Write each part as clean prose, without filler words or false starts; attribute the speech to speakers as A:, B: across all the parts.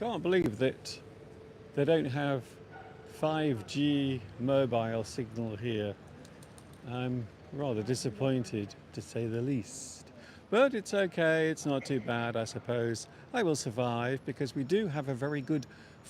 A: can't believe that they don't have 5G mobile signal here. I'm rather disappointed, to say the least. But it's okay, it's not too bad, I suppose. I will survive because we do have a very good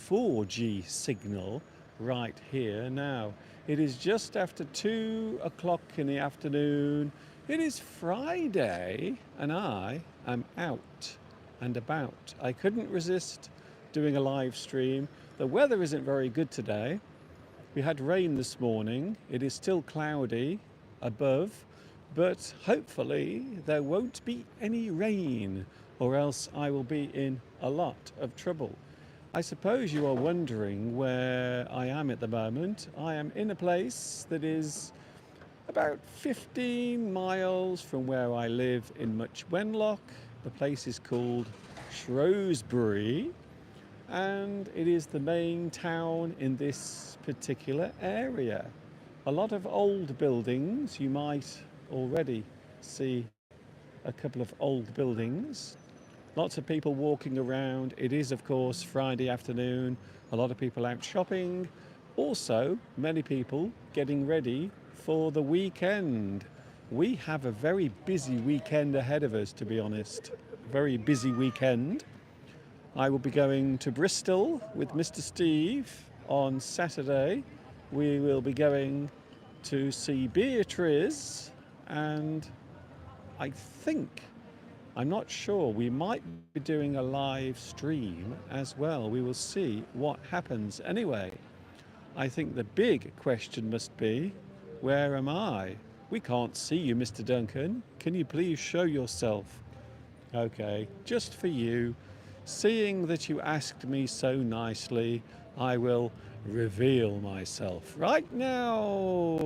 A: 4G signal right here now. It is just after 2 o'clock in the afternoon. It is Friday, and I am out and about. I couldn't resist doing a live stream. The weather isn't very good today. We had rain this morning. It is still cloudy above, but hopefully there won't be any rain, or else I will be in a lot of trouble. I suppose you are wondering where I am at the moment. I am in a place that is about 15 miles from where I live in Much Wenlock. The place is called Shrewsbury, and it is the main town in this particular area. A lot of old buildings. You might already see a couple of old buildings. Lots of people walking around. It is, of course, Friday afternoon. A lot of people out shopping. Also, many people getting ready for the weekend. We have a very busy weekend ahead of us, to be honest. Very busy weekend. I will be going to Bristol with Mr. Steve on Saturday. We will be going to see Beatrice, and I think, I'm not sure, we might be doing a live stream as well. We will see what happens. Anyway, I think the big question must be, where am I? We can't see you, Mr. Duncan. Can you please show yourself? Okay, just for you. Seeing that you asked me so nicely, I will reveal myself right now.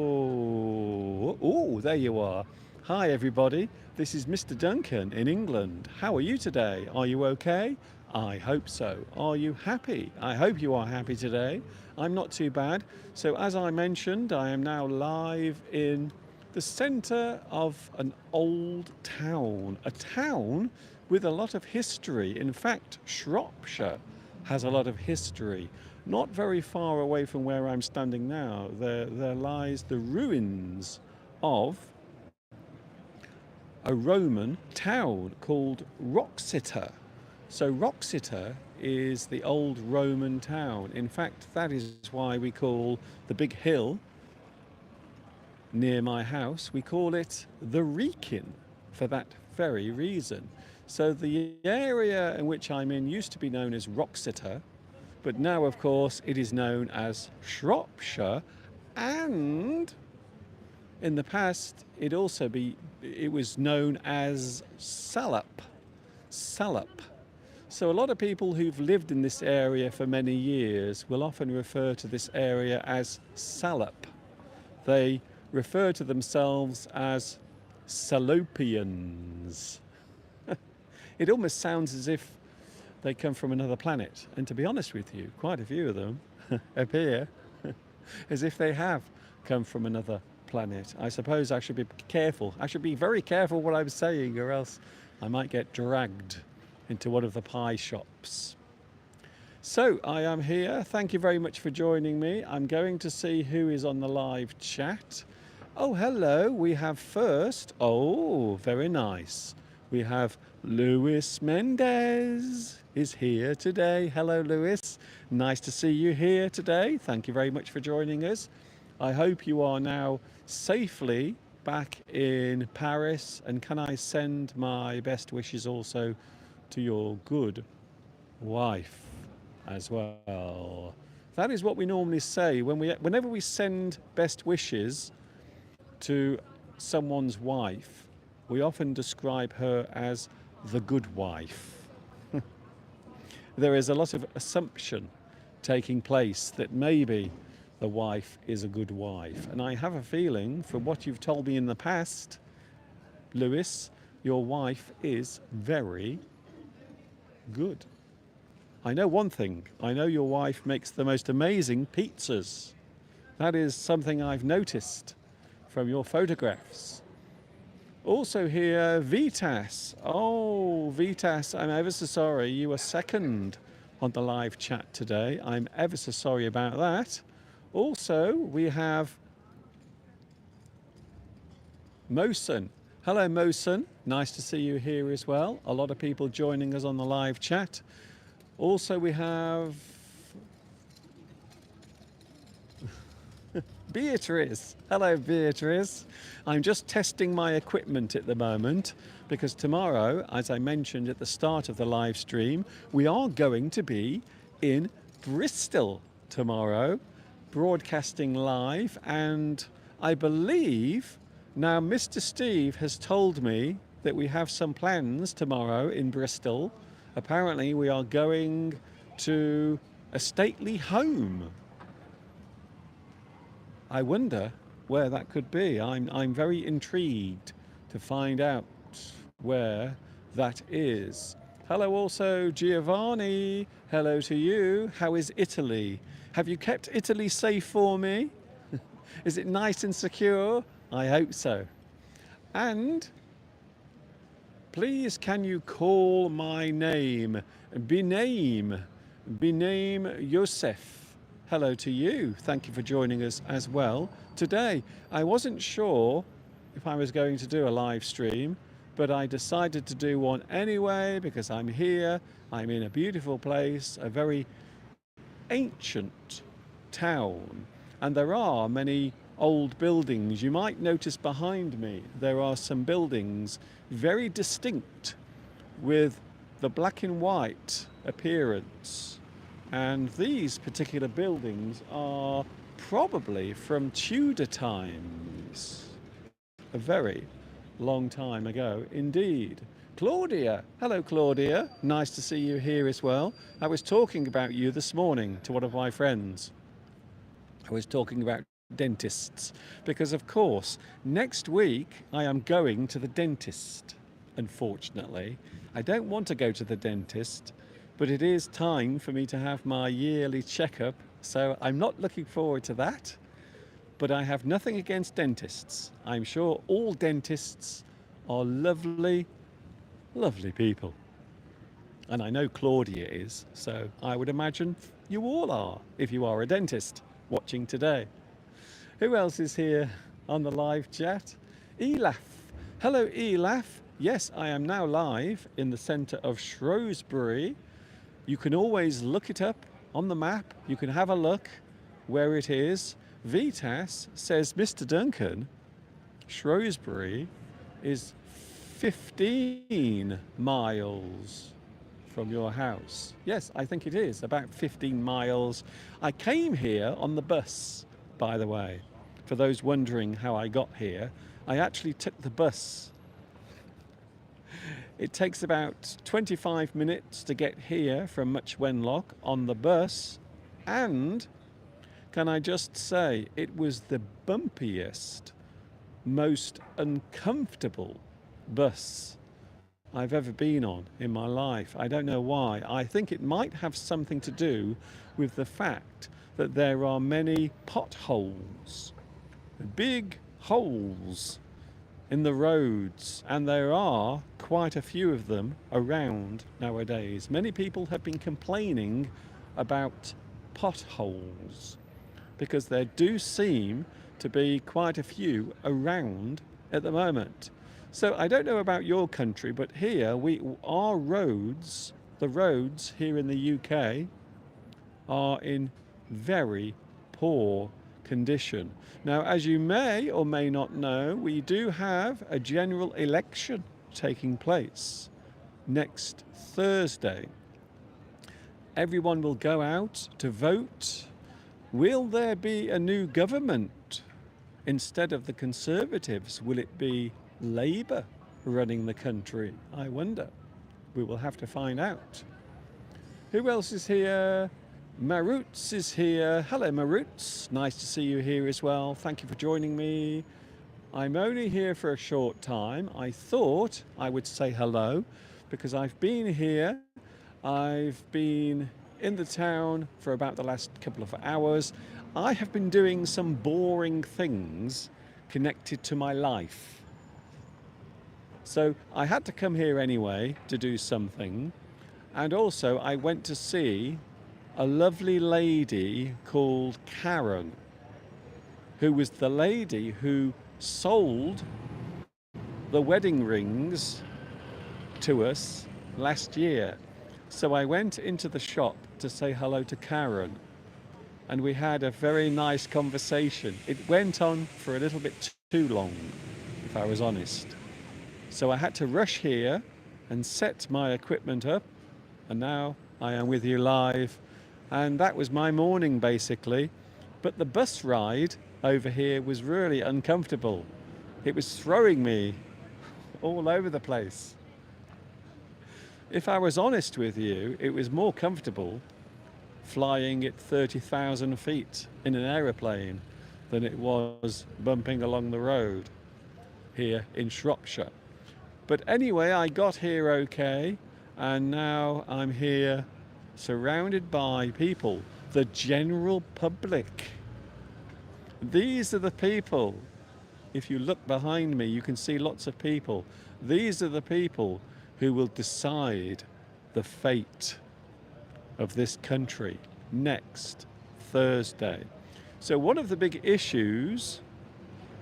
A: Oh, there you are. Hi, everybody. This is Mr. Duncan in England. How are you today? Are you okay? I hope so. Are you happy? I hope you are happy today. I'm not too bad. So, as I mentioned, I am now live in the centre of an old town, a town with a lot of history. In fact, Shropshire has a lot of history. Not very far away from where I'm standing now, there lies the ruins of a Roman town called Wroxeter. So Wroxeter is the old Roman town. In fact, that is why we call the big hill near my house, we call it the Wrekin, for that very reason. So the area in which I'm in used to be known as Wroxeter, but now, of course, it is known as Shropshire, and in the past it was known as Salop. Salop. So a lot of people who've lived in this area for many years will often refer to this area as Salop. They refer to themselves as Salopians. It almost sounds as if they come from another planet. And to be honest with you, quite a few of them appear as if they have come from another planet. I suppose I should be careful. I should be very careful what I'm saying, or else I might get dragged into one of the pie shops. So I am here. Thank you very much for joining me. I'm going to see who is on the live chat. Oh, hello. We have first, oh, very nice. We have Luis Mendez is here today. Hello, Luis. Nice to see you here today. Thank you very much for joining us. I hope you are now safely back in Paris. And can I send my best wishes also to your good wife as well? That is what we normally say whenever we send best wishes to someone's wife. We often describe her as the good wife. There is a lot of assumption taking place that maybe the wife is a good wife. And I have a feeling, from what you've told me in the past, Lewis, your wife is very good. I know one thing. I know your wife makes the most amazing pizzas. That is something I've noticed from your photographs. Also here, Vitas. Oh, Vitas, I'm ever so sorry. You were second on the live chat today. I'm ever so sorry about that. Also, we have Mosen. Hello, Mosen. Nice to see you here as well. A lot of people joining us on the live chat. Also, we have Beatrice. Hello, Beatrice. I'm just testing my equipment at the moment because tomorrow, as I mentioned at the start of the live stream, we are going to be in Bristol tomorrow, broadcasting live, and I believe now Mr. Steve has told me that we have some plans tomorrow in Bristol. Apparently we are going to a stately home. I wonder where that could be. I'm very intrigued to find out where that is. Hello also Giovanni. Hello to you. How is Italy? Have you kept Italy safe for me? Is it nice and secure? I hope so. And please can you call my name? Binaim Yosef. Hello to you. Thank you for joining us as well today. I wasn't sure if I was going to do a live stream, but I decided to do one anyway because I'm here. I'm in a beautiful place, a very ancient town, and there are many old buildings. You might notice behind me there are some buildings very distinct with the black and white appearance. And these particular buildings are probably from Tudor times, a very long time ago indeed. Claudia, hello Claudia, nice to see you here as well. I was talking about you this morning to one of my friends. I was talking about dentists because of course next week I am going to the dentist. Unfortunately, I don't want to go to the dentist, but it is time for me to have my yearly checkup, so I'm not looking forward to that. But I have nothing against dentists. I'm sure all dentists are lovely, lovely people. And I know Claudia is, so I would imagine you all are if you are a dentist watching today. Who else is here on the live chat? Elaf. Hello, Elaf. Yes, I am now live in the centre of Shrewsbury. You can always look it up on the map. You can have a look where it is. Vitas says, Mr. Duncan, Shrewsbury is 15 miles from your house. Yes, I think it is about 15 miles. I came here on the bus, by the way. For those wondering how I got here, I actually took the bus. It takes about 25 minutes to get here from Much Wenlock on the bus, and can I just say it was the bumpiest, most uncomfortable bus I've ever been on in my life. I don't know why. I think it might have something to do with the fact that there are many potholes, big holes in the roads, and there are quite a few of them around nowadays. Many people have been complaining about potholes because there do seem to be quite a few around at the moment. So I don't know about your country, but here our roads, the roads here in the UK are in very poor condition. Now, as you may or may not know, we do have a general election taking place next Thursday. Everyone will go out to vote. Will there be a new government instead of the Conservatives? Will it be Labour running the country? I wonder. We will have to find out. Who else is here? Maruts is here. Hello, Maruts. Nice to see you here as well. Thank you for joining me. I'm only here for a short time. I thought I would say hello because I've been here. I've been in the town for about the last couple of hours. I have been doing some boring things connected to my life. So I had to come here anyway to do something. And also I went to see a lovely lady called Karen, who was the lady who sold the wedding rings to us last year. So I went into the shop to say hello to Karen, and we had a very nice conversation. It went on for a little bit too long, if I was honest. So I had to rush here and set my equipment up, and now I am with you live. And that was my morning basically. But the bus ride over here was really uncomfortable. It was throwing me all over the place. If I was honest with you, it was more comfortable flying at 30,000 feet in an aeroplane than it was bumping along the road here in Shropshire. But anyway, I got here okay, and now I'm here surrounded by people, the general public. These are the people. If you look behind me, you can see lots of people. These are the people who will decide the fate of this country next Thursday. So one of the big issues,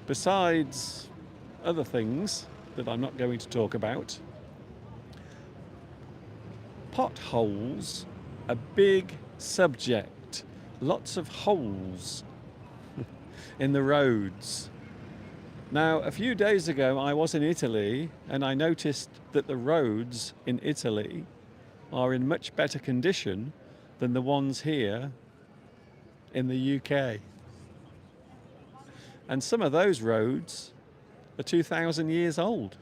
A: besides other things that I'm not going to talk about, potholes, a big subject, lots of holes in the roads. Now, a few days ago, I was in Italy and I noticed that the roads in Italy are in much better condition than the ones here in the UK. And some of those roads are 2,000 years old,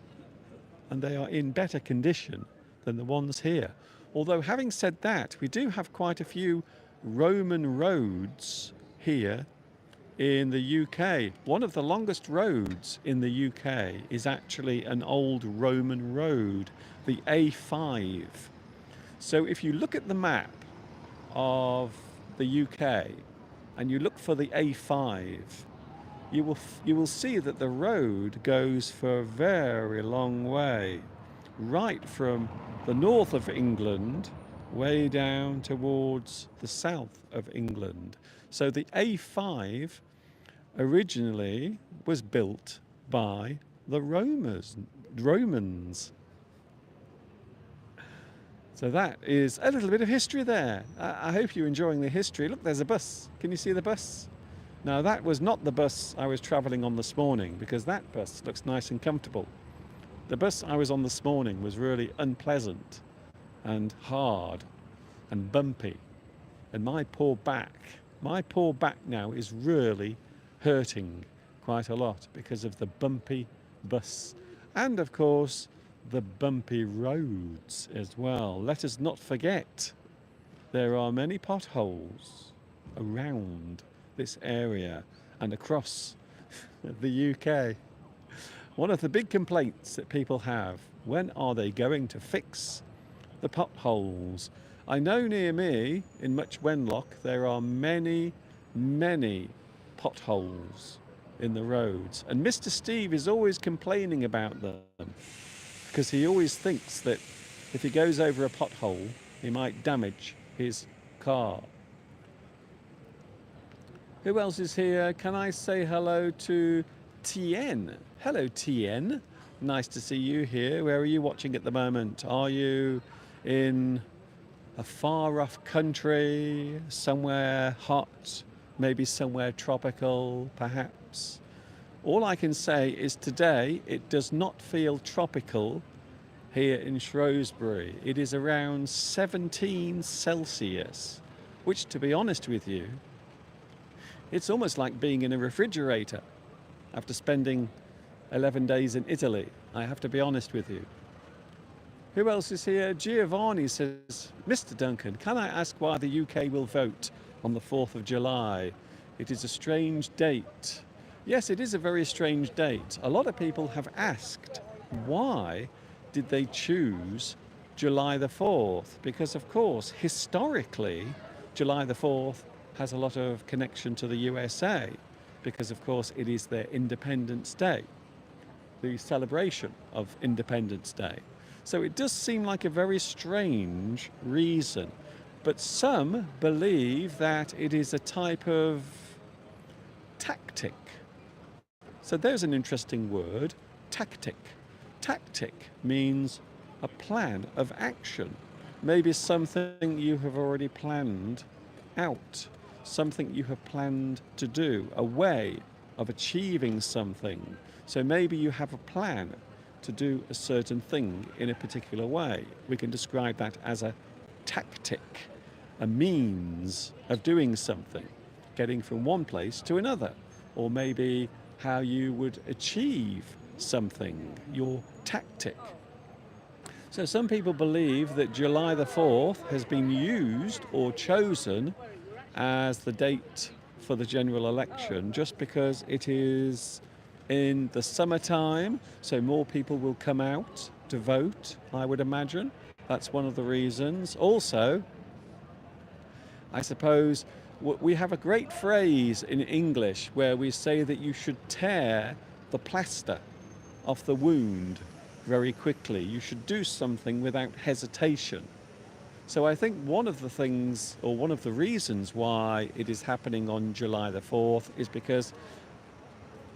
A: and they are in better condition than the ones here. Although having said that, we do have quite a few Roman roads here in the UK. One of the longest roads in the UK is actually an old Roman road, the A5. So if you look at the map of the UK and you look for the A5, you will see that the road goes for a very long way, right from the north of England way down towards the south of England. So the A5 originally was built by the Romans. So that is a little bit of history there. I hope you're enjoying the history. Look, there's a bus. Can you see the bus? Now that was not the bus I was travelling on this morning, because that bus looks nice and comfortable. The bus I was on this morning was really unpleasant and hard and bumpy. And my poor back now is really hurting quite a lot because of the bumpy bus. And of course, the bumpy roads as well. Let us not forget, there are many potholes around this area and across the UK. One of the big complaints that people have, when are they going to fix the potholes? I know near me in Much Wenlock there are many potholes in the roads, and Mr. Steve is always complaining about them because he always thinks that if he goes over a pothole he might damage his car. Who else is here? Can I say hello to Tien? Hello, Tien. Nice to see you here. Where are you watching at the moment? Are you in a far off country, somewhere hot, maybe somewhere tropical, perhaps? All I can say is today it does not feel tropical here in Shrewsbury. It is around 17 Celsius, which, to be honest with you, it's almost like being in a refrigerator after spending 11 days in Italy. I have to be honest with you. Who else is here? Giovanni says, Mr. Duncan, can I ask why the UK will vote on the 4th of July? It is a strange date. Yes, it is a very strange date. A lot of people have asked, why did they choose July the 4th? Because, of course, historically, July the 4th has a lot of connection to the USA because, of course, it is their Independence Day, the celebration of Independence Day. So it does seem like a very strange reason. But some believe that it is a type of tactic. So there's an interesting word, tactic. Tactic means a plan of action. Maybe something you have already planned out, something you have planned to do, a way of achieving something. So maybe you have a plan to do a certain thing in a particular way. We can describe that as a tactic, a means of doing something, getting from one place to another, or maybe how you would achieve something, your tactic. So some people believe that July the 4th has been used or chosen as the date for the general election just because it is in the summertime, so more people will come out to vote, I would imagine. That's one of the reasons. Also, I suppose we have a great phrase in English where we say that you should tear the plaster off the wound very quickly. You should do something without hesitation. So I think one of the things, or one of the reasons why it is happening on July the 4th is because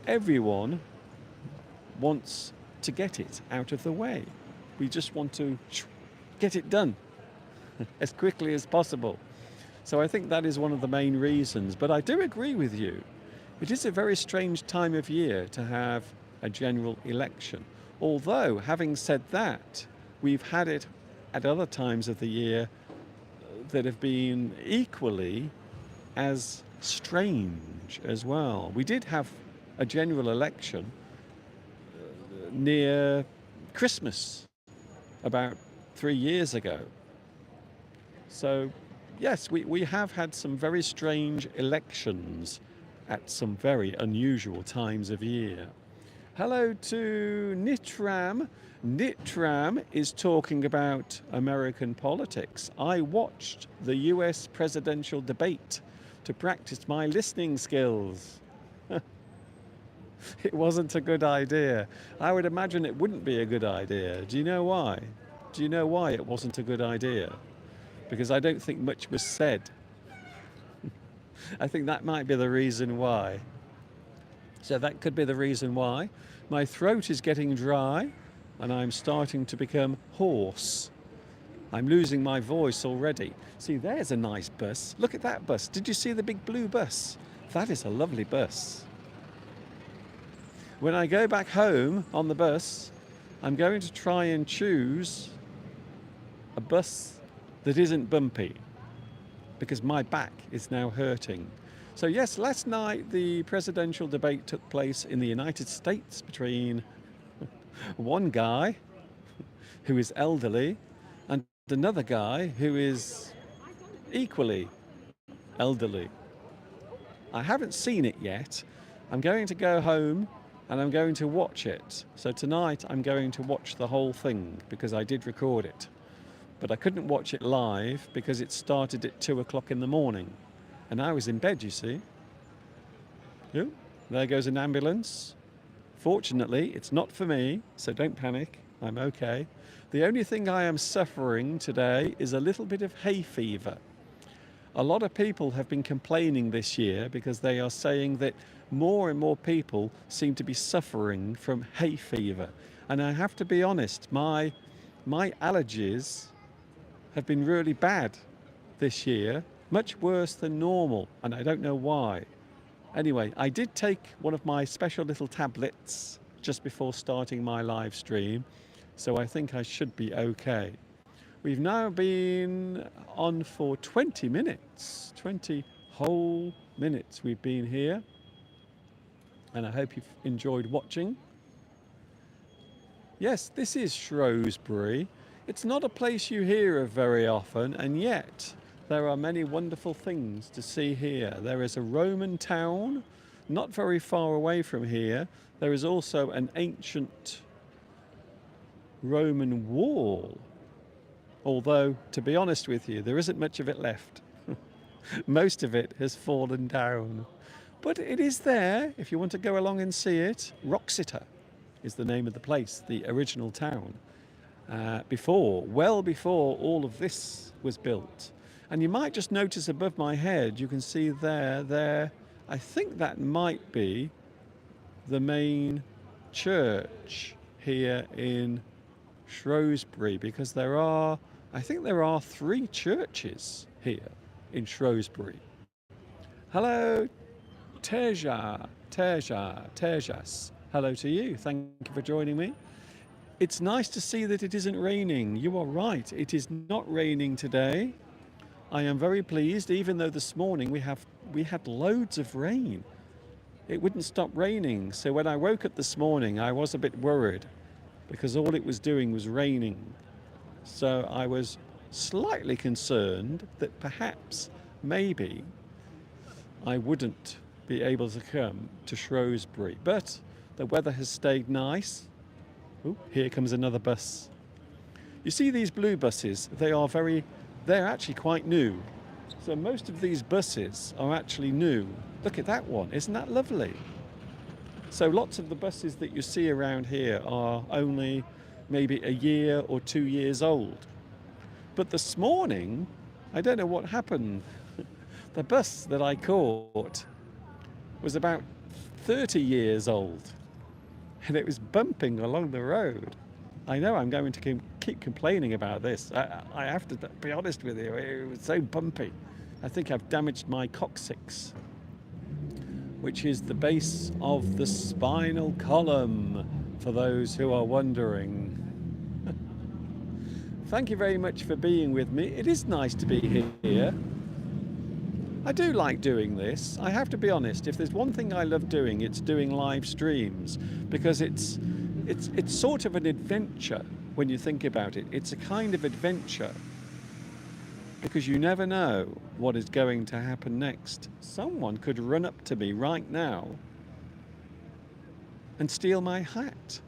A: everyone wants to get it out of the way. We just want to get it done as quickly as possible. So I think that is one of the main reasons. But I do agree with you. It is a very strange time of year to have a general election. Although, having said that, we've had it at other times of the year that have been equally as strange as well. We did have a general election near Christmas about 3 years ago. So yes, we have had some very strange elections at some very unusual times of year. Hello to Nitram. Nitram is talking about American politics. I watched the US presidential debate to practice my listening skills. It wasn't a good idea. I would imagine it wouldn't be a good idea. Do you know why? Do you know why it wasn't a good idea? Because I don't think much was said. I think that might be the reason why. So that could be the reason why. My throat is getting dry and I'm starting to become hoarse. I'm losing my voice already. See, there's a nice bus. Look at that bus. Did you see the big blue bus? That is a lovely bus. When I go back home on the bus, I'm going to try and choose a bus that isn't bumpy because my back is now hurting. So yes, last night the presidential debate took place in the United States between one guy who is elderly and another guy who is equally elderly. I haven't seen it yet. I'm going to go home and I'm going to watch it. So tonight I'm going to watch the whole thing because I did record it. But I couldn't watch it live because it started at 2 o'clock in the morning. And I was in bed, you see. Oh, there goes an ambulance. Fortunately, it's not for me, so don't panic. I'm okay. The only thing I am suffering today is a little bit of hay fever. A lot of people have been complaining this year because they are saying that more and more people seem to be suffering from hay fever. And I have to be honest, my allergies have been really bad this year, much worse than normal, and I don't know why. Anyway, I did take one of my special little tablets just before starting my live stream, so I think I should be okay. We've now been on for 20 minutes, 20 whole minutes we've been here, and I hope you've enjoyed watching. Yes, this is Shrewsbury. It's not a place you hear of very often, and yet there are many wonderful things to see here. There is a Roman town not very far away from here. There is also an ancient Roman wall, although, to be honest with you, there isn't much of it left. Most of it has fallen down. But it is there if you want to go along and see it. Wroxeter is the name of the place, the original town. well before all of this was built. And you might just notice above my head, you can see there, I think that might be the main church here in Shrewsbury, because I think there are 3 churches here in Shrewsbury. Hello, Tejas. Hello to you. Thank you for joining me. It's nice to see that it isn't raining. You are right, it is not raining today. I am very pleased, even though this morning we had loads of rain. It wouldn't stop raining. So when I woke up this morning, I was a bit worried because all it was doing was raining. So I was slightly concerned that perhaps, maybe, I wouldn't be able to come to Shrewsbury. But the weather has stayed nice. Ooh, here comes another bus. You see these blue buses, they're actually quite new. So most of these buses are actually new. Look at that one, isn't that lovely? So lots of the buses that you see around here are only maybe a year or 2 years old. But this morning, I don't know what happened. The bus that I caught was about 30 years old. And it was bumping along the road. I know I'm going to keep complaining about this. I have to be honest with you, it was so bumpy. I think I've damaged my coccyx, which is the base of the spinal column, for those who are wondering. Thank you very much for being with me. It is nice to be here. I do like doing this. I have to be honest, if there's one thing I love doing, it's doing live streams, because it's sort of an adventure when you think about it. It's a kind of adventure because you never know what is going to happen next. Someone could run up to me right now and steal my hat.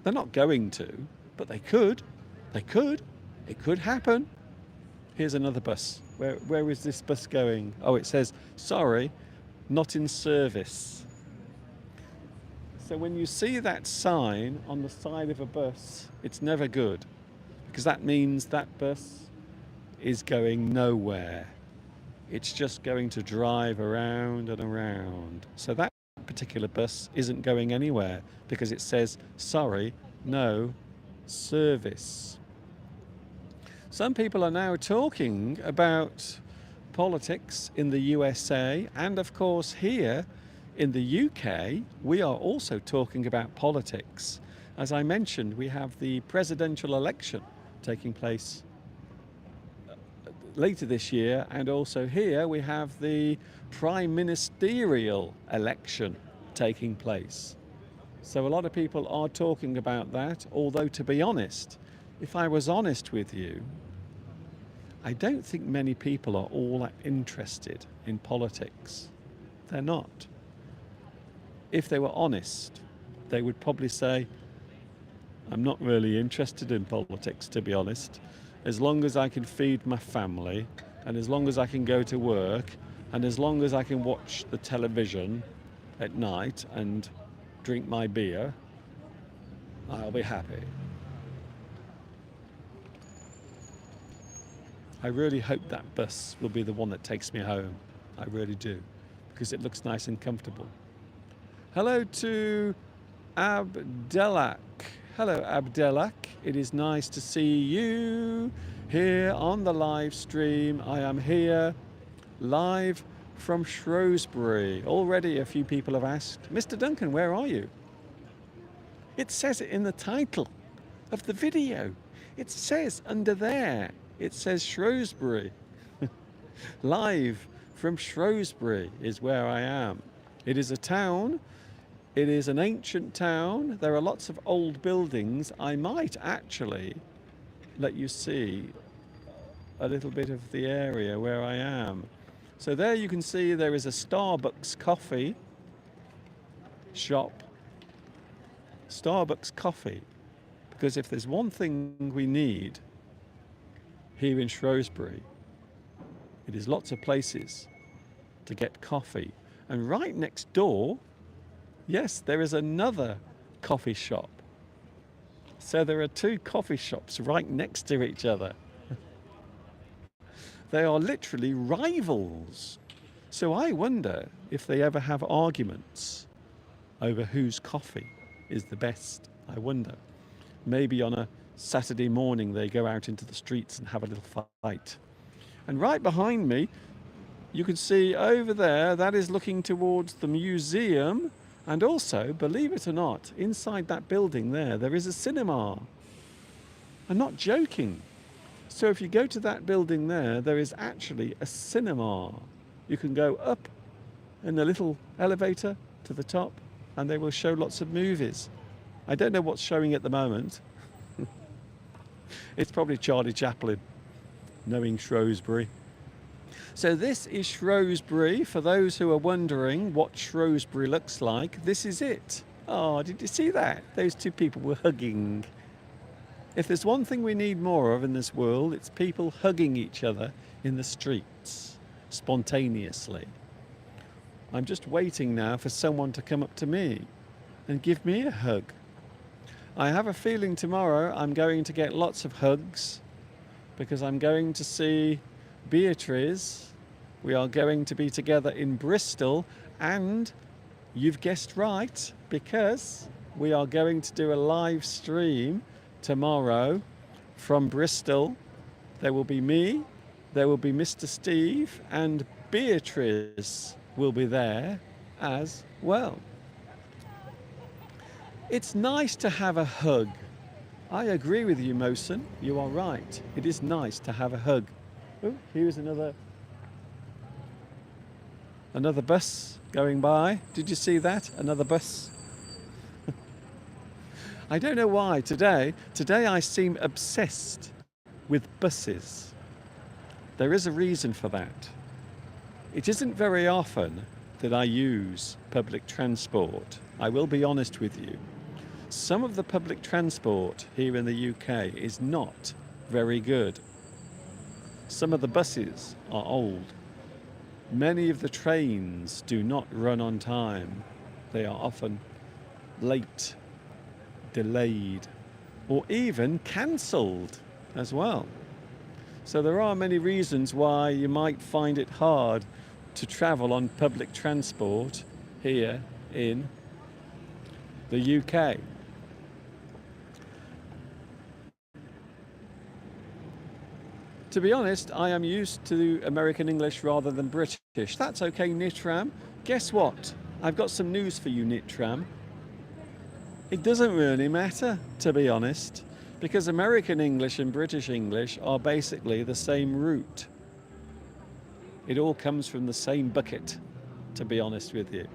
A: They're not going to, but they could. They could. It could happen. Here's another bus. Where is this bus going? Oh, it says, sorry, not in service. So when you see that sign on the side of a bus, it's never good, because that means that bus is going nowhere. It's just going to drive around and around. So that particular bus isn't going anywhere because it says, sorry, no service. Some people are now talking about politics in the USA, and of course here in the UK we are also talking about politics. As I mentioned, we have the presidential election taking place later this year, and also here we have the prime ministerial election taking place. So a lot of people are talking about that, although to be honest, if I was honest with you, I don't think many people are all that interested in politics. They're not. If they were honest, they would probably say, I'm not really interested in politics, to be honest. As long as I can feed my family, and as long as I can go to work, and as long as I can watch the television at night and drink my beer, I'll be happy. I really hope that bus will be the one that takes me home. I really do, because it looks nice and comfortable. Hello to Abdelak. Hello, Abdelak. It is nice to see you here on the live stream. I am here live from Shrewsbury. Already a few people have asked, Mr. Duncan, where are you? It says it in the title of the video. It says under there, it says Shrewsbury. Live from Shrewsbury is where I am. It is a town. It is an ancient town. There are lots of old buildings. I might actually let you see a little bit of the area where I am. So there you can see there is a Starbucks coffee shop. Starbucks coffee. Because if there's one thing we need here in Shrewsbury, it is lots of places to get coffee. And right next door, yes, there is another coffee shop. So there are two coffee shops right next to each other. They are literally rivals. So I wonder if they ever have arguments over whose coffee is the best. I wonder. Maybe on a Saturday morning they go out into the streets and have a little fight. And right behind me, you can see over there, that is looking towards the museum. And also, believe it or not, inside that building there is a cinema. I'm not joking. So if you go to that building there is actually a cinema. You can go up in a little elevator to the top and they will show lots of movies. I don't know what's showing at the moment. It's probably Charlie Chaplin, knowing Shrewsbury. So this is Shrewsbury. For those who are wondering what Shrewsbury looks like, this is it. Oh, did you see that? Those two people were hugging. If there's one thing we need more of in this world, it's people hugging each other in the streets, spontaneously. I'm just waiting now for someone to come up to me and give me a hug. I have a feeling tomorrow I'm going to get lots of hugs because I'm going to see Beatrice. We are going to be together in Bristol, and you've guessed right, because we are going to do a live stream tomorrow from Bristol. There will be me, there will be Mr. Steve, and Beatrice will be there as well. It's nice to have a hug. I agree with you, Mosen. You are right. It is nice to have a hug. Oh, here's another bus going by. Did you see that? Another bus. I don't know why today I seem obsessed with buses. There is a reason for that. It isn't very often that I use public transport. I will be honest with you. Some of the public transport here in the UK is not very good. Some of the buses are old. Many of the trains do not run on time. They are often late, delayed, or even cancelled as well. So there are many reasons why you might find it hard to travel on public transport here in the UK. To be honest, I am used to American English rather than British. That's okay, Nitram. Guess what? I've got some news for you, Nitram. It doesn't really matter, to be honest, because American English and British English are basically the same root. It all comes from the same bucket, to be honest with you.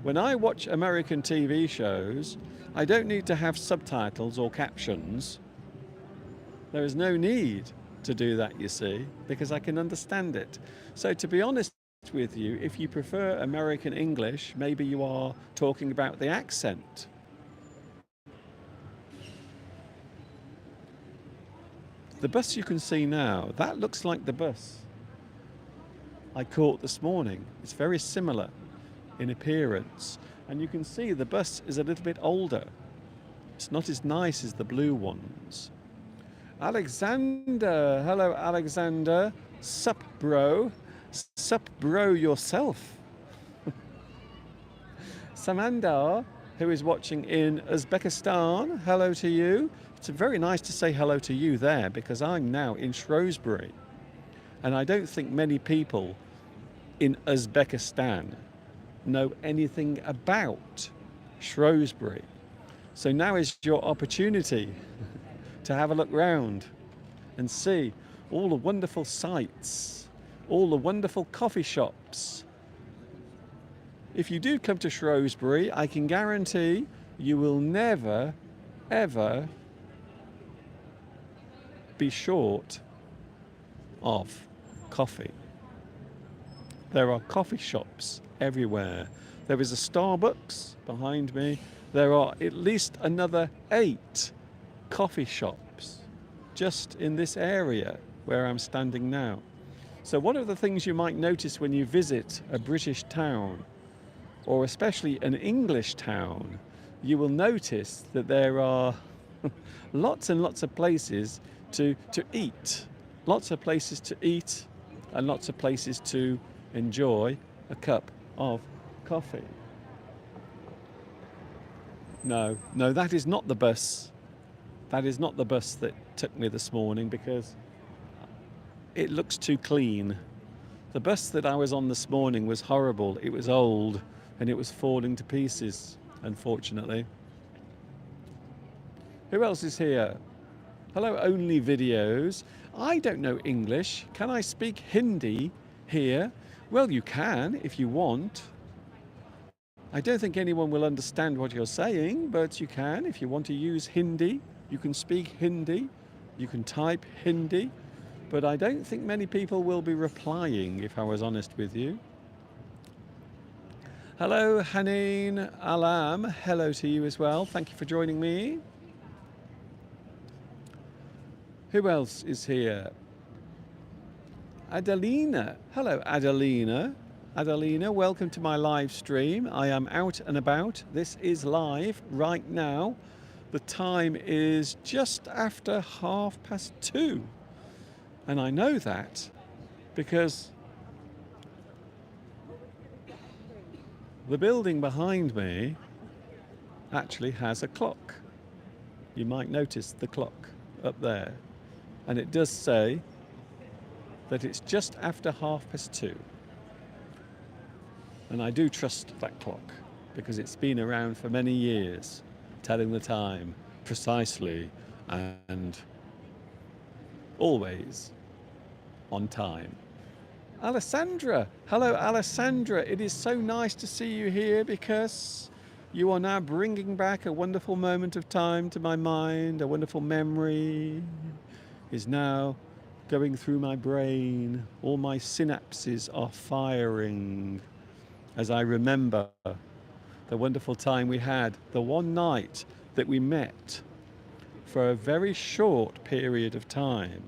A: When I watch American TV shows, I don't need to have subtitles or captions. There is no need to do that, you see, because I can understand it. So to be honest with you, if you prefer American English, maybe you are talking about the accent. The bus you can see now, that looks like the bus I caught this morning. It's very similar in appearance, and you can see the bus is a little bit older. It's not as nice as the blue ones. Alexander, hello Alexander. Sup bro yourself. Samandar, who is watching in Uzbekistan, hello to you. It's very nice to say hello to you there, because I'm now in Shrewsbury, and I don't think many people in Uzbekistan know anything about Shrewsbury. So now is your opportunity to have a look round and see all the wonderful sights, all the wonderful coffee shops. If you do come to Shrewsbury, I can guarantee you will never, ever be short of coffee. There are coffee shops everywhere. There is a Starbucks behind me. There are at least another 8 coffee shops just in this area where I'm standing now. So one of the things you might notice when you visit a British town, or especially an English town, you will notice that there are Lots and lots of places to eat. Lots of places to eat and lots of places to enjoy a cup of coffee. No, no, that is not the bus. That is not the bus that took me this morning because it looks too clean. The bus that I was on this morning was horrible. It was old and it was falling to pieces, unfortunately. Who else is here? Hello, Only Videos. I don't know English. Can I speak Hindi here? Well, you can if you want. I don't think anyone will understand what you're saying, but you can. If you want to use Hindi, you can speak Hindi. You can type Hindi. But I don't think many people will be replying, if I was honest with you. Hello, Haneen Alam. Hello to you as well. Thank you for joining me. Who else is here? Adelina. Hello, Adelina. Adelina, welcome to my live stream. I am out and about. This is live right now. The time is just after 2:30. And I know that because the building behind me actually has a clock. You might notice the clock up there. And it does say that it's just after 2:30. And I do trust that clock because it's been around for many years, telling the time precisely and always on time. Alessandra, hello Alessandra. It is so nice to see you here because you are now bringing back a wonderful moment of time to my mind. A wonderful memory is now going through my brain. All my synapses are firing as I remember the wonderful time we had, the one night that we met for a very short period of time.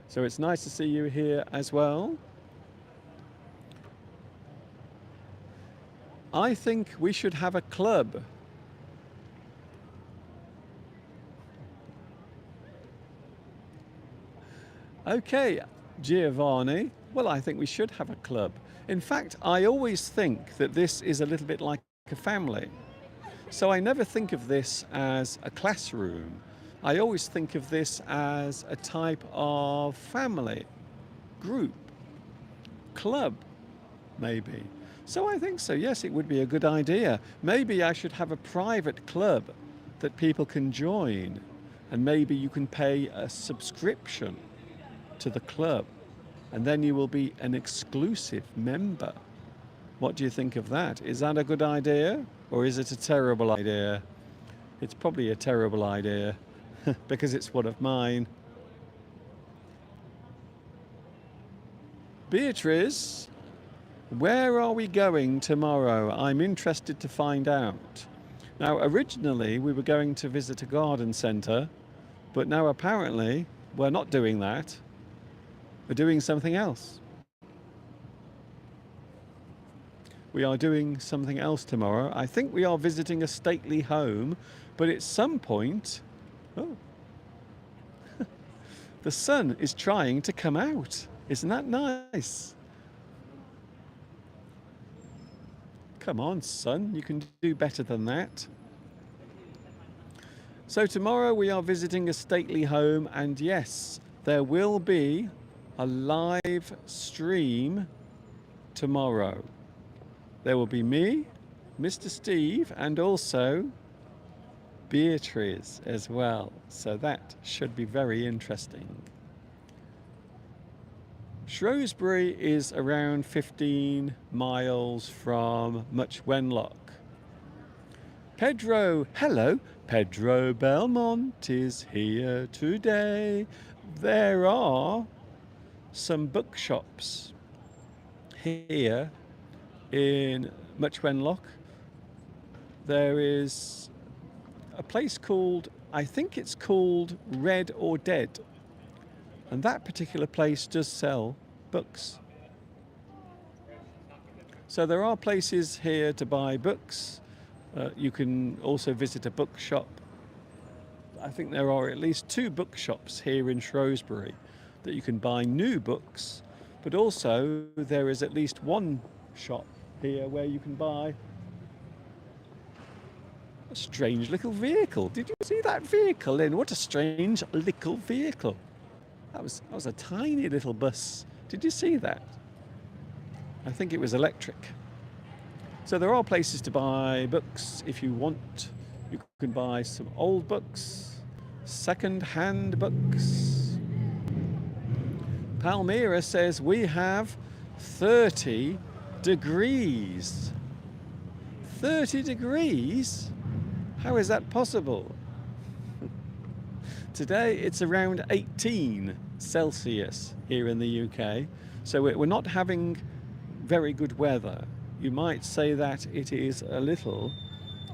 A: So it's nice to see you here as well. I think we should have a club. Okay, Giovanni. Well, I think we should have a club. In fact, I always think that this is a little bit like a family. So I never think of this as a classroom. I always think of this as a type of family, group, club, maybe. So I think so, yes, it would be a good idea. Maybe I should have a private club that people can join, and maybe you can pay a subscription to the club, and then you will be an exclusive member. What do you think of that? Is that a good idea, or is it a terrible idea? It's probably a terrible idea because it's one of mine. Beatrice, where are we going tomorrow? I'm interested to find out. Now, originally we were going to visit a garden centre, but now apparently we're not doing that. We're doing something else. We are doing something else tomorrow. I think we are visiting a stately home, but at some point, oh, the sun is trying to come out. Isn't that nice? Come on, sun, you can do better than that. So tomorrow we are visiting a stately home, and yes, there will be a live stream tomorrow. There will be me, Mr. Steve, and also Beatrice as well. So that should be very interesting. Shrewsbury is around 15 miles from Much Wenlock. Pedro, hello, Pedro Belmont is here today. There are some bookshops here in Much Wenlock. There is a place called, I think it's called Red or Dead, and that particular place does sell books. So there are places here to buy books. You can also visit a bookshop I think there are at least 2 bookshops here in Shrewsbury that you can buy new books, but also there is at least 1 shop here where you can buy a strange little vehicle. Did you see that vehicle, Lynn? What a strange little vehicle. That was a tiny little bus. Did you see that? I think it was electric. So there are places to buy books if you want. You can buy some old books, second-hand books. Palmyra says we have 30 degrees. 30 degrees? How is that possible? Today it's around 18 Celsius here in the UK, so we're not having very good weather. You might say that it is a little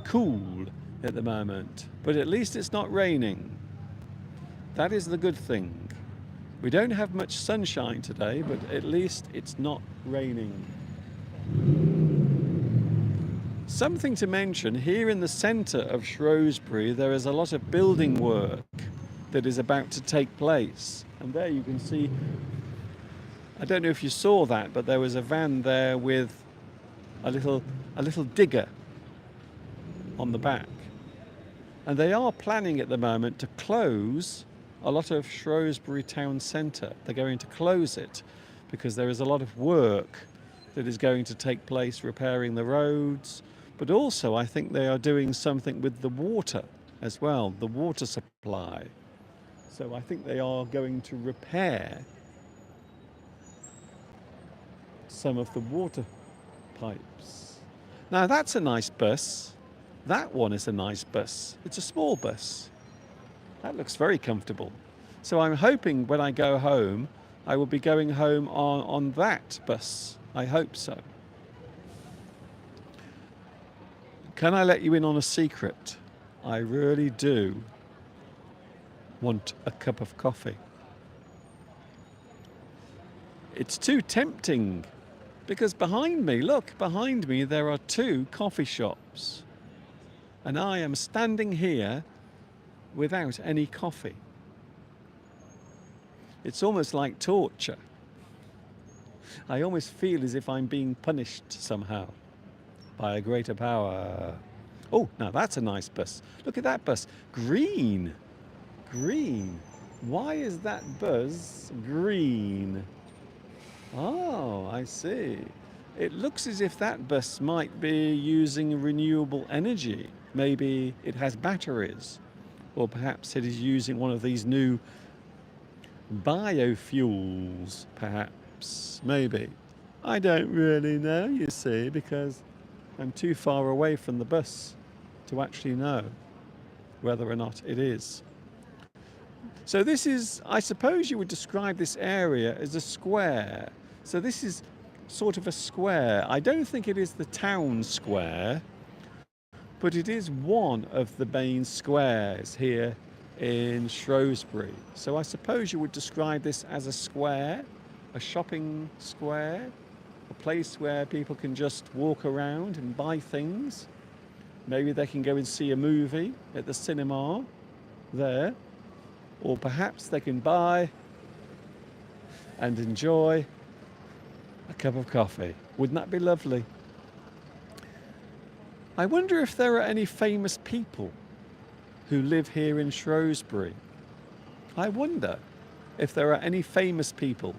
A: cool at the moment, but at least it's not raining. That is the good thing. We don't have much sunshine today, but at least it's not raining. Something to mention, here in the centre of Shrewsbury there is a lot of building work that is about to take place. And there you can see, I don't know if you saw that, but there was a van there with a little digger on the back. And they are planning at the moment to close a lot of Shrewsbury town centre. They're going to close it because there is a lot of work that is going to take place repairing the roads, but also I think they are doing something with the water as well, the water supply. So I think they are going to repair some of the water pipes. Now that's a nice bus. That one is a nice bus. It's a small bus. That looks very comfortable. So I'm hoping when I go home, I will be going home on that bus. I hope so. Can I let you in on a secret? I really do want a cup of coffee. It's too tempting because behind me, look, behind me there are 2 coffee shops. And I am standing here without any coffee. It's almost like torture. I almost feel as if I'm being punished somehow by a greater power. Oh, now that's a nice bus. Look at that bus. Green. Green. Why is that bus green? Oh, I see. It looks as if that bus might be using renewable energy. Maybe it has batteries, or perhaps it is using one of these new biofuels, perhaps, maybe. I don't really know, you see, because I'm too far away from the bus to actually know whether or not it is. So this is, I suppose you would describe this area as a square. So this is sort of a square. I don't think it is the town square, but it is one of the main squares here in Shrewsbury. So I suppose you would describe this as a square, a shopping square, a place where people can just walk around and buy things. Maybe they can go and see a movie at the cinema there, or perhaps they can buy and enjoy a cup of coffee. Wouldn't that be lovely? I wonder if there are any famous people who live here in Shrewsbury. I wonder if there are any famous people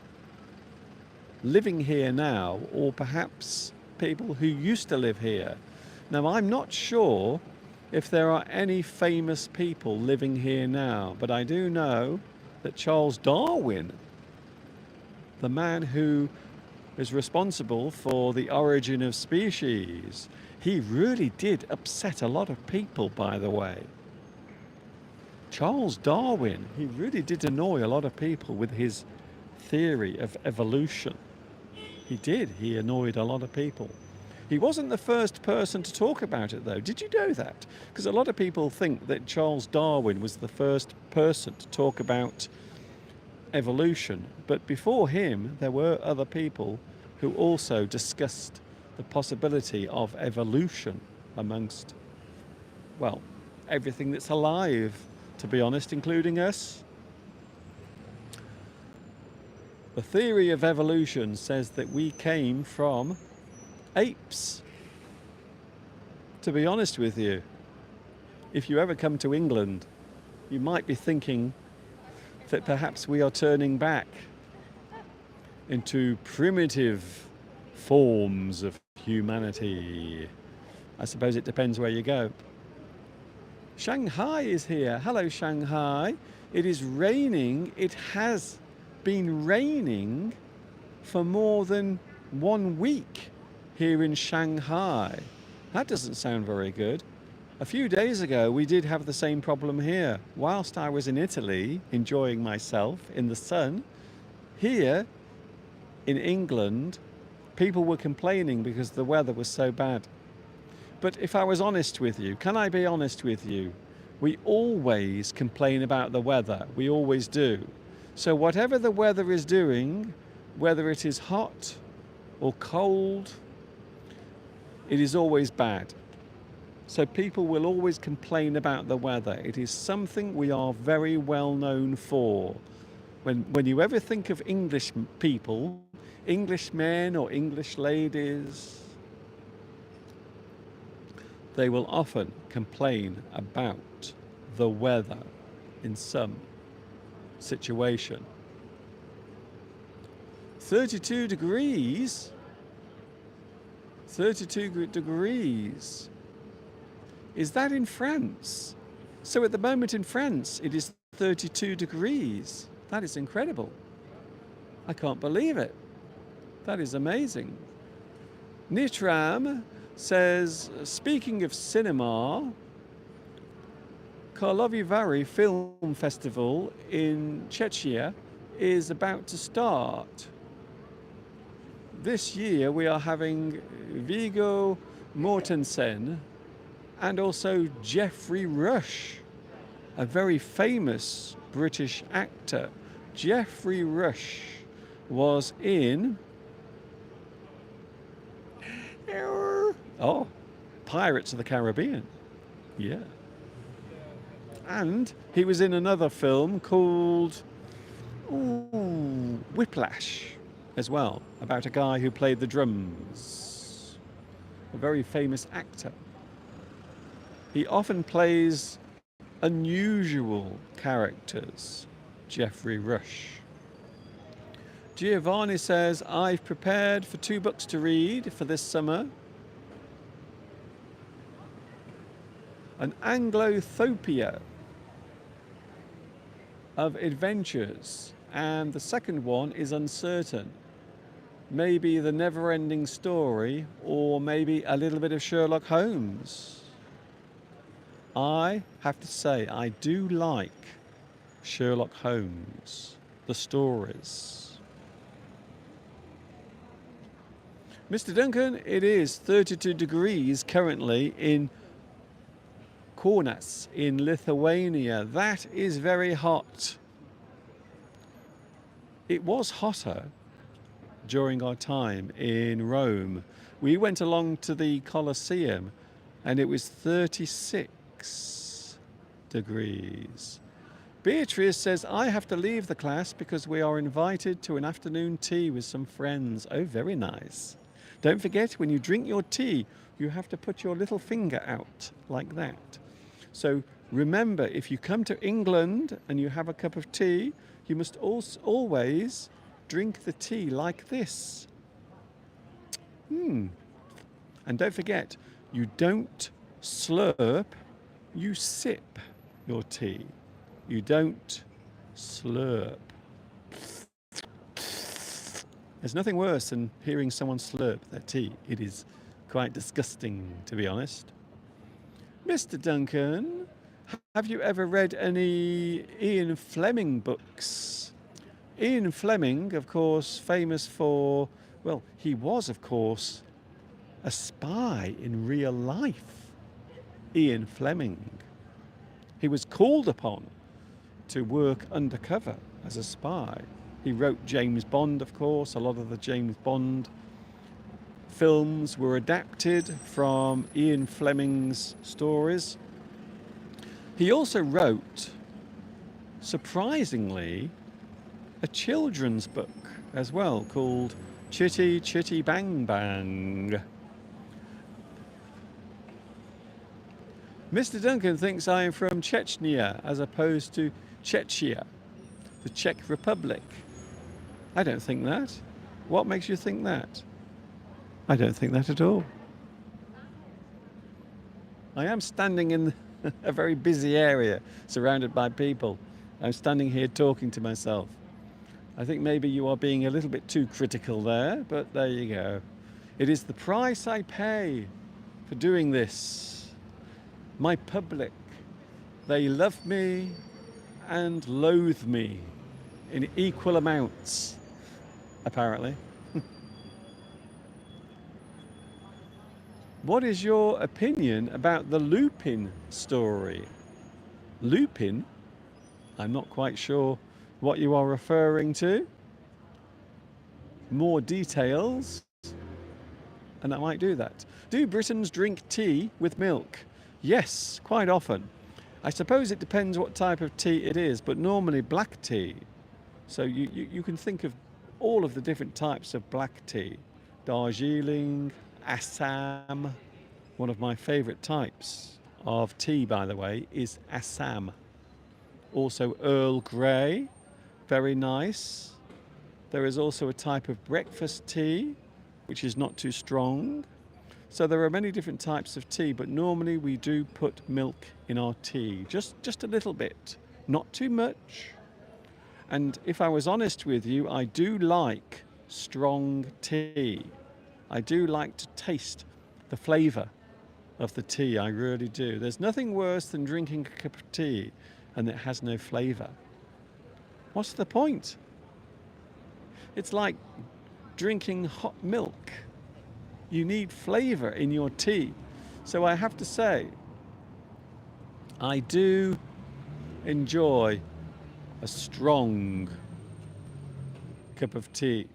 A: living here now, or perhaps people who used to live here. Now, I'm not sure if there are any famous people living here now, but I do know that Charles Darwin, the man who is responsible for the origin of species, he really did upset a lot of people, by the way. Charles Darwin, he really did annoy a lot of people with his theory of evolution. He did. He annoyed a lot of people. He wasn't the first person to talk about it, though. Did you know that? Because a lot of people think that Charles Darwin was the first person to talk about evolution. But before him, there were other people who also discussed the possibility of evolution amongst, well, everything that's alive to be honest, including us. The theory of evolution says that we came from apes. To be honest with you, if you ever come to England, you might be thinking that perhaps we are turning back into primitive forms of humanity. I suppose it depends where you go. Shanghai is here. Hello, Shanghai. It is raining. It has been raining for more than 1 week here in Shanghai. That doesn't sound very good. A few days ago, we did have the same problem here. Whilst I was in Italy, enjoying myself in the sun, here in England, people were complaining because the weather was so bad. But if I was honest with you, can I be honest with you? We always complain about the weather. We always do. So whatever the weather is doing, whether it is hot or cold, it is always bad. So people will always complain about the weather. It is something we are very well known for. When you ever think of English people, English men or English ladies, they will often complain about the weather in some situation. 32 degrees. 32 degrees. Is that in France? So at the moment in France, it is 32 degrees. That is incredible. I can't believe it. That is amazing. Nitram says, speaking of cinema, Karlovy Vary Film Festival in Czechia is about to start. This year we are having Viggo Mortensen and also Geoffrey Rush, a very famous British actor. Geoffrey Rush was in Pirates of the Caribbean. Yeah. And he was in another film called Whiplash as well, about a guy who played the drums. A very famous actor. He often plays unusual characters, Geoffrey Rush. Giovanni says, I've prepared for 2 books to read for this summer. An Anglothopia of adventures, and the second one is uncertain. Maybe the never-ending story, or maybe a little bit of Sherlock Holmes. I have to say, I do like Sherlock Holmes, the stories. Mr. Duncan, it is 32 degrees currently in Kaunas in Lithuania. That is very hot. It was hotter during our time in Rome. We went along to the Colosseum and it was 36 degrees. Beatrice says, I have to leave the class because we are invited to an afternoon tea with some friends. Oh, very nice. Don't forget, when you drink your tea, you have to put your little finger out like that. So remember, if you come to England and you have a cup of tea, you must always drink the tea like this. And don't forget, you don't slurp, you sip your tea. You don't slurp. There's nothing worse than hearing someone slurp their tea. It is quite disgusting, to be honest. Mr. Duncan, have you ever read any Ian Fleming books? Ian Fleming, of course, famous for, well, he was, of course, a spy in real life. Ian Fleming. He was called upon to work undercover as a spy. He wrote James Bond, of course. A lot of the James Bond films were adapted from Ian Fleming's stories. He also wrote surprisingly, a children's book as well called Chitty Chitty Bang Bang. Mr. Duncan thinks I am from Chechnya as opposed to Czechia, the Czech Republic. I don't think that. What makes you think that? I don't think that at all. I am standing in a very busy area, surrounded by people. I'm standing here talking to myself. I think maybe you are being a little bit too critical there, but there you go. It is the price I pay for doing this. My public, they love me and loathe me in equal amounts, apparently. What is your opinion about the Lupin story? Lupin? I'm not quite sure what you are referring to. More details, and I might do that. Do Britons drink tea with milk? Yes, quite often. I suppose it depends what type of tea it is, but normally black tea. So you can think of all of the different types of black tea. Darjeeling, Assam. One of my favourite types of tea, by the way, is Assam. Also Earl Grey, very nice. There is also a type of breakfast tea, which is not too strong. So there are many different types of tea, but normally we do put milk in our tea, just a little bit, not too much. And if I was honest with you, I do like strong tea. I do like to taste the flavour of the tea, I really do. There's nothing worse than drinking a cup of tea and it has no flavour. What's the point? It's like drinking hot milk. You need flavour in your tea. So I have to say, I do enjoy a strong cup of tea.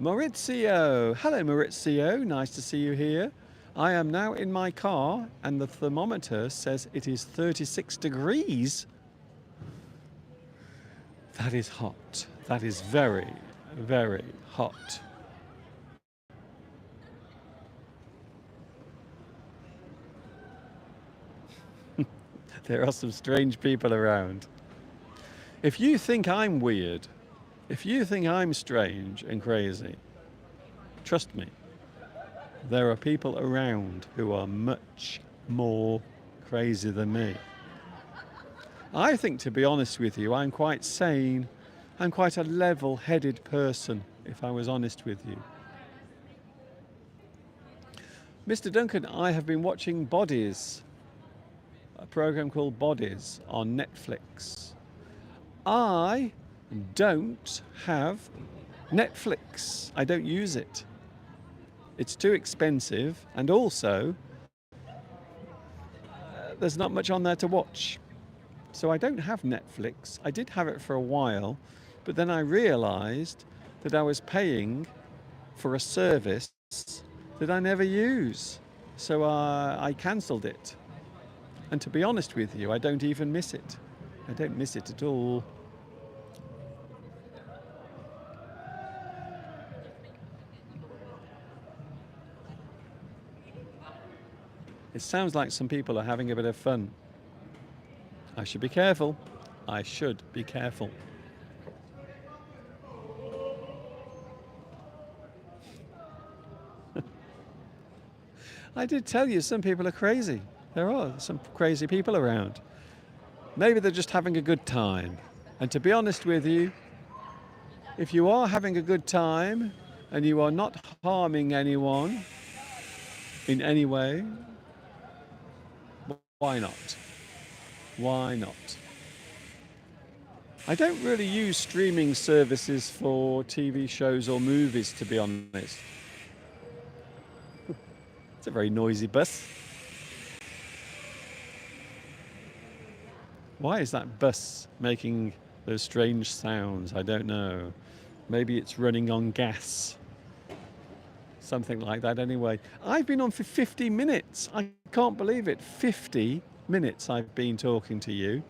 A: Maurizio, hello Maurizio, nice to see you here. I am now in my car and the thermometer says it is 36 degrees. That is hot. That is very, very hot. There are some strange people around. If you think I'm weird, if you think I'm strange and crazy, trust me, there are people around who are much more crazy than me. I think, to be honest with you, I'm quite sane. I'm quite a level-headed person, if I was honest with you. Mr. Duncan, I have been watching Bodies, a program called Bodies on Netflix. I don't have Netflix. I don't use it. It's too expensive, and also there's not much on there to watch. So I don't have Netflix. I did have it for a while, but then I realized that I was paying for a service that I never use. So I cancelled it. And to be honest with you, I don't even miss it. I don't miss it at all. It sounds like some people are having a bit of fun. I should be careful. I should be careful. I did tell you some people are crazy. There are some crazy people around. Maybe they're just having a good time. And to be honest with you, if you are having a good time and you are not harming anyone in any way, why not? Why not? I don't really use streaming services for TV shows or movies, to be honest. It's a very noisy bus. Why is that bus making those strange sounds? I don't know. Maybe it's running on gas. Something like that anyway. I've been on for 50 minutes. I can't believe it. 50 minutes I've been talking to you.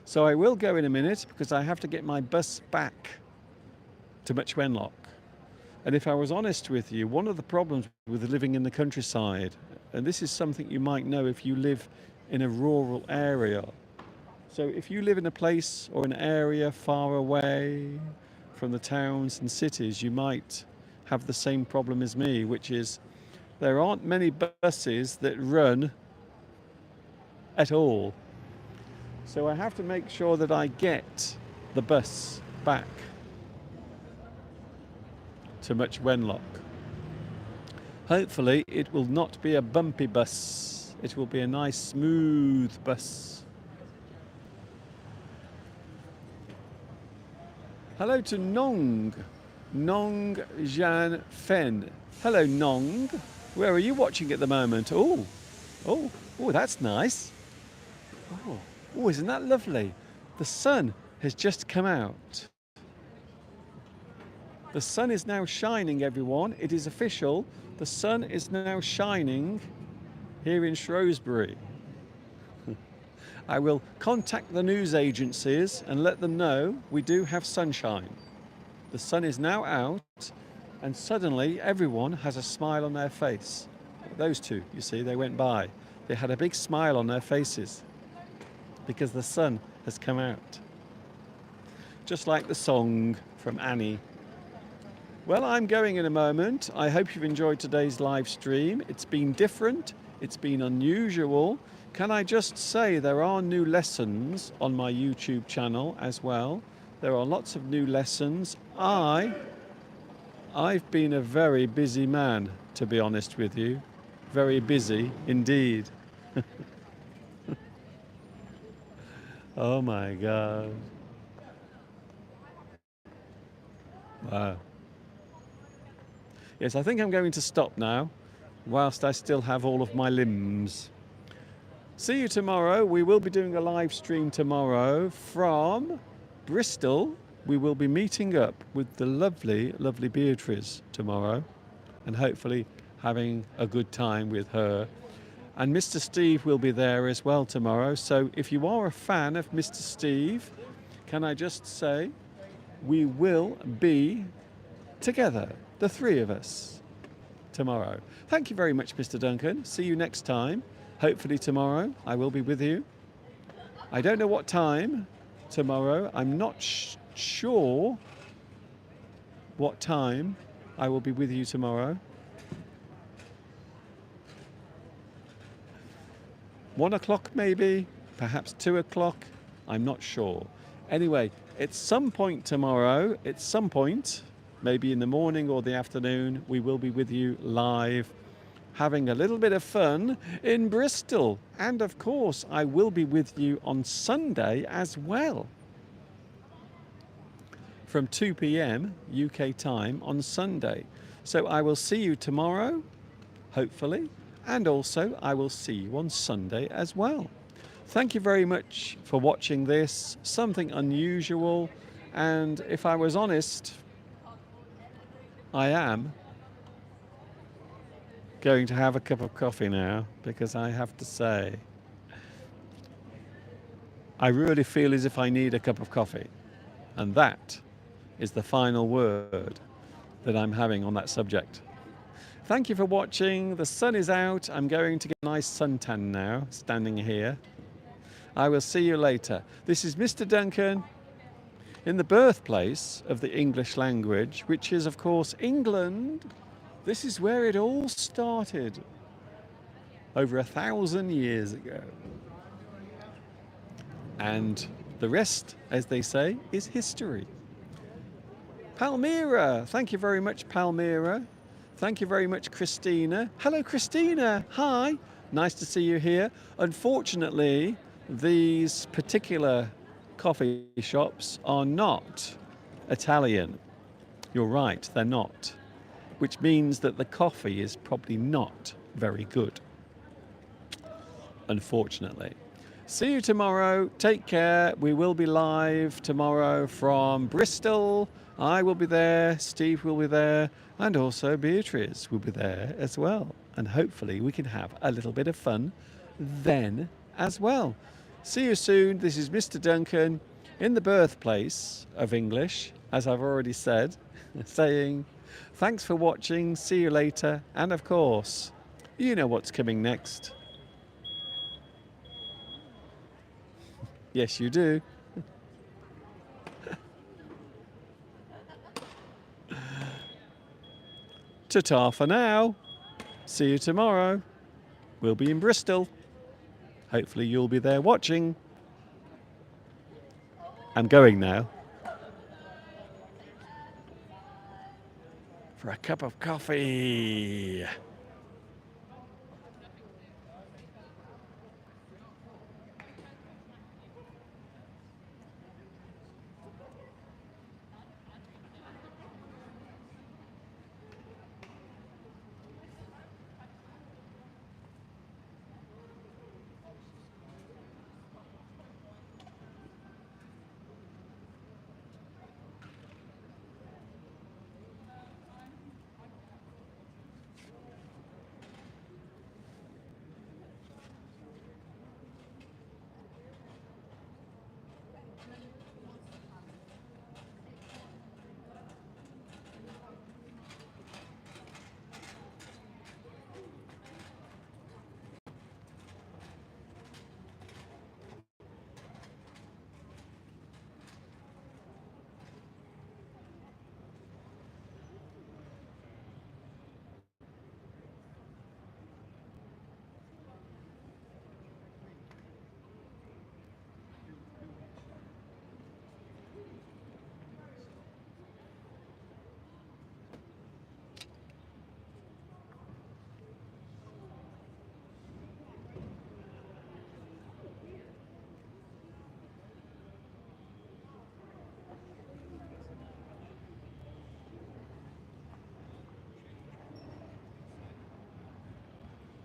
A: So I will go in a minute because I have to get my bus back to Much Wenlock. And if I was honest with you, one of the problems with living in the countryside, and this is something you might know if you live in a rural area. So if you live in a place or an area far away from the towns and cities, you might have the same problem as me, which is there aren't many buses that run at all. So I have to make sure that I get the bus back to Much Wenlock. Hopefully it will not be a bumpy bus. It will be a nice smooth bus. Hello to Nong Jan Fen. Hello Nong. Where are you watching at the moment? Oh, that's nice. Oh, isn't that lovely? The sun has just come out. The sun is now shining, everyone. It is official. The sun is now shining here in Shrewsbury. I will contact the news agencies and let them know we do have sunshine. The sun is now out and suddenly everyone has a smile on their face. Those two, you see, they went by. They had a big smile on their faces because the sun has come out. Just like the song from Annie. Well, I'm going in a moment. I hope you've enjoyed today's live stream. It's been different. It's been unusual. Can I just say there are new lessons on my YouTube channel as well. There are lots of new lessons. I've been a very busy man, to be honest with you. Very busy indeed. Oh my God. Wow. Yes, I think I'm going to stop now, whilst I still have all of my limbs. See you tomorrow. We will be doing a live stream tomorrow from Bristol. We will be meeting up with the lovely, lovely Beatrice tomorrow and hopefully having a good time with her. And Mr. Steve will be there as well tomorrow. So if you are a fan of Mr. Steve, can I just say we will be together, the three of us, tomorrow. Thank you very much, Mr. Duncan. See you next time. Hopefully tomorrow I will be with you. I don't know what time tomorrow. I'm not sure what time I will be with you tomorrow. 1 o'clock maybe, perhaps 2 o'clock. I'm not sure. Anyway, at some point tomorrow, at some point, maybe in the morning or the afternoon, we will be with you live, having a little bit of fun in Bristol. And of course, I will be with you on Sunday as well. From 2 p.m. UK time on Sunday. So I will see you tomorrow, hopefully, and also I will see you on Sunday as well. Thank you very much for watching this, something unusual, and if I was honest, I am going to have a cup of coffee now, because I have to say, I really feel as if I need a cup of coffee, and that is the final word that I'm having on that subject. Thank you for watching. The sun is out. I'm going to get a nice suntan now, standing here. I will see you later. This is Mr. Duncan in the birthplace of the English language, which is, of course, England. This is where it all started over 1,000 years ago. And the rest, as they say, is history. Palmyra. Thank you very much, Palmyra. Thank you very much, Christina. Hello, Christina. Hi. Nice to see you here. Unfortunately, these particular coffee shops are not Italian. You're right, they're not. Which means that the coffee is probably not very good. Unfortunately. See you tomorrow. Take care. We will be live tomorrow from Bristol. I will be there, Steve will be there, and also Beatrice will be there as well. And hopefully we can have a little bit of fun then as well. See you soon. This is Mr. Duncan in the birthplace of English, as I've already said, saying thanks for watching, see you later, and of course, you know what's coming next. Yes, you do. Ta-ta for now. See you tomorrow. We'll be in Bristol. Hopefully you'll be there watching. I'm going now for a cup of coffee.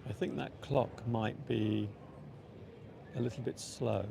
A: I think that clock might be a little bit slow.